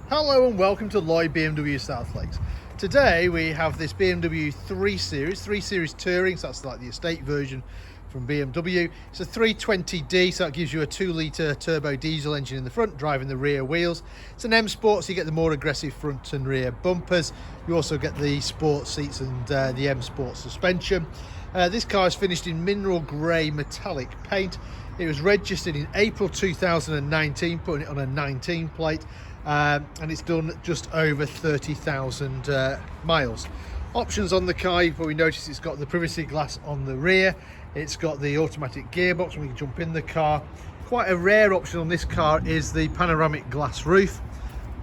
Hello and welcome to Lloyd BMW South Lakes. Today we have this BMW 3 Series Touring, so that's like the estate version from BMW. It's a 320D, so it gives you a 2-litre turbo diesel engine in the front, driving the rear wheels. It's an M Sport, so you get the more aggressive front and rear bumpers. You also get the sport seats and the M Sport suspension. This car is finished in mineral grey metallic paint. It was registered in April 2019, putting it on a 19 plate. And it's done just over 30,000 miles. Options on the car, you probably notice it's got the privacy glass on the rear, it's got the automatic gearbox when you can jump in the car. Quite a rare option on this car is the panoramic glass roof,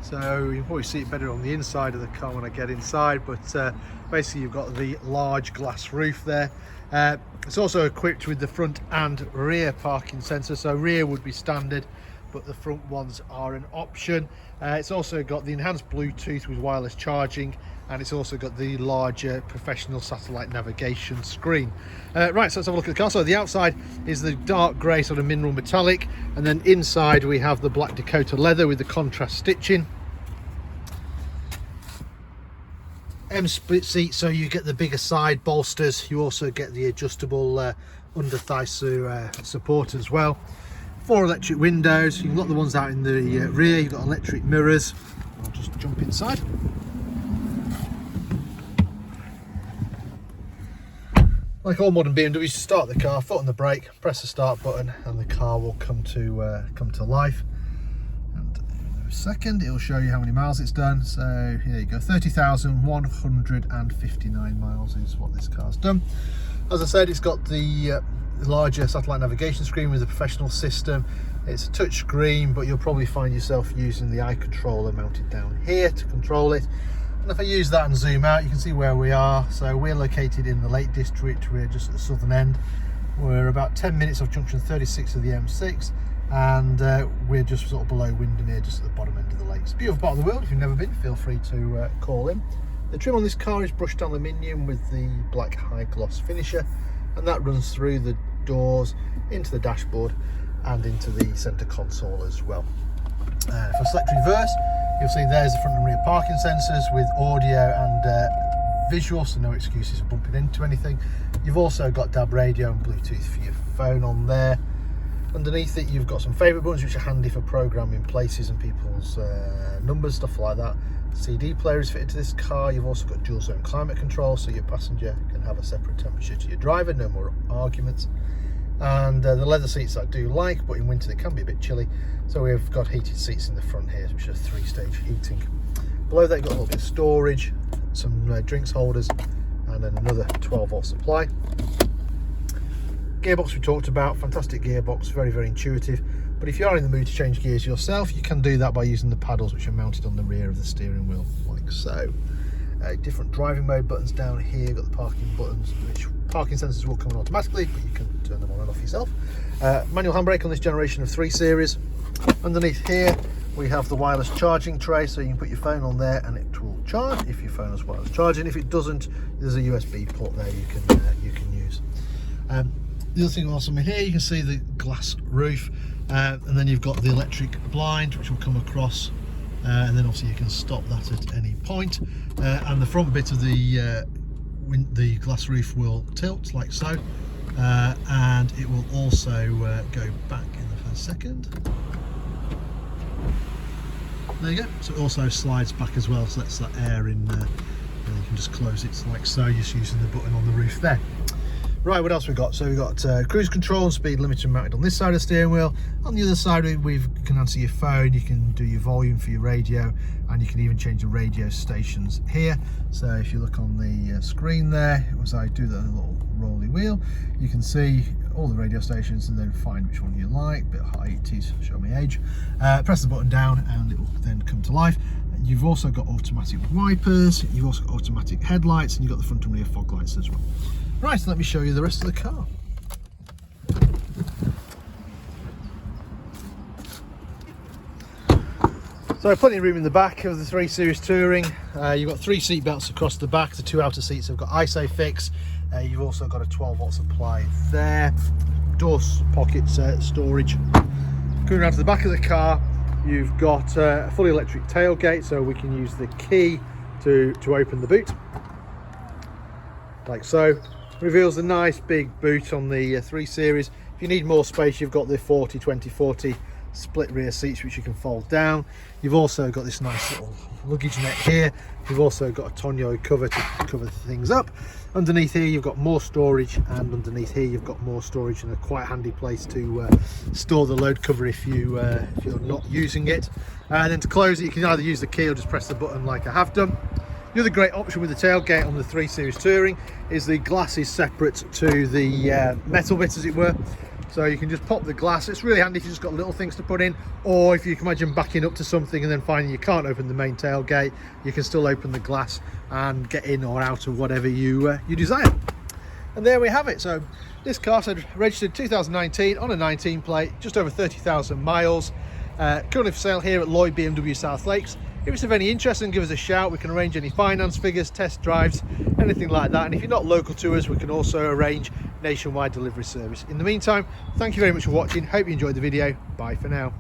so you can probably see it better on the inside of the car when I get inside, but basically you've got the large glass roof there. It's also equipped with the front and rear parking sensor, so rear would be standard, but the front ones are an option. It's also got the enhanced Bluetooth with wireless charging, and it's also got the larger professional satellite navigation screen. Right, so let's have a look at the car. So the outside is the dark grey sort of mineral metallic, and then inside we have the black Dakota leather with the contrast stitching. M split seat, so you get the bigger side bolsters. You also get the adjustable under thigh support as well. 4 electric windows. You can lock the ones out in the rear. You've got electric mirrors. I'll just jump inside. Like all modern BMWs, you start the car, foot on the brake, press the start button, and the car will come to life. And in a second, it'll show you how many miles it's done. So here you go, 30,159 miles is what this car's done. As I said, it's got the larger satellite navigation screen with a professional system. It's a touch screen, but you'll probably find yourself using the eye controller mounted down here to control it. And if I use that and zoom out, you can see where we are. So we're located in the Lake District. We're just at the southern end. We're about 10 minutes off junction 36 of the M6, and we're just sort of below Windermere, just at the bottom end of the lakes. Beautiful part of the world. If you've never been, feel free to call in. The trim on this car is brushed aluminium with the black high gloss finisher, and that runs through the doors, into the dashboard, and into the centre console as well. If I select reverse, you'll see there's the front and rear parking sensors with audio and visual, so no excuses for bumping into anything. You've also got DAB radio and Bluetooth for your phone on there. Underneath it, you've got some favourite buttons which are handy for programming places and people's numbers, stuff like that. CD player is fitted to this car. You've also got dual zone climate control, so your passenger can have a separate temperature to your driver, no more arguments. And the leather seats I do like, but in winter they can be a bit chilly, so we've got heated seats in the front here, which are 3-stage heating. Below that you've got a little bit of storage, some drinks holders, and then another 12-volt supply. Gearbox we talked about, fantastic gearbox, very, very intuitive. But if you are in the mood to change gears yourself, you can do that by using the paddles which are mounted on the rear of the steering wheel, like so. Different driving mode buttons down here. You've got the parking buttons, which parking sensors will come on automatically, but you can turn them on and off yourself. Manual handbrake on this generation of 3 Series. Underneath here we have the wireless charging tray, so you can put your phone on there and it will charge if your phone has wireless charging. If it doesn't, there's a USB port there you can use. The other thing awesome here, you can see the glass roof, and then you've got the electric blind which will come across, and then obviously you can stop that at any point. And the front bit of the glass roof will tilt like so, and it will also go back in the first second. There you go. So it also slides back as well, so that's that air in there, and you can just close it like so, just using the button on the roof there. Right, what else we got? So we've got cruise control and speed limiter mounted on this side of the steering wheel. On the other side, you can answer your phone, you can do your volume for your radio, and you can even change the radio stations here. So if you look on the screen there, as I do the little rolly wheel, you can see all the radio stations and then find which one you like. Bit high 80s, show me age. Press the button down and it will then come to life. You've also got automatic wipers, you've also got automatic headlights, and you've got the front and rear fog lights as well. Right, so let me show you the rest of the car. So plenty of room in the back of the 3 Series Touring. You've got 3 seat belts across the back. The 2 outer seats have got ISOFIX. You've also got a 12-volt supply there. Door pocket storage. Going around to the back of the car, You've got a fully electric tailgate, so we can use the key to open the boot, like so. Reveals a nice big boot on the 3 Series. If you need more space, you've got the 40-20-40 split rear seats, which you can fold down. You've also got this nice little luggage net here. You've also got a tonneau cover to cover things up. Underneath here you've got more storage, and underneath here you've got more storage, and a quite handy place to store the load cover if you're not using it. And then to close it, you can either use the key or just press the button like I have done. The other great option with the tailgate on the 3 Series Touring is the glass is separate to the metal bit, as it were. So you can just pop the glass. It's really handy if you've just got little things to put in, or if you can imagine backing up to something and then finding you can't open the main tailgate, you can still open the glass and get in or out of whatever you desire. And there we have it. So this car said registered 2019 on a 19 plate, just over 30,000 miles. Currently for sale here at Lloyd BMW South Lakes. If it's of any interest, then give us a shout. We can arrange any finance figures, test drives, anything like that. And if you're not local to us, we can also arrange nationwide delivery service. In the meantime, thank you very much for watching. Hope you enjoyed the video. Bye for now.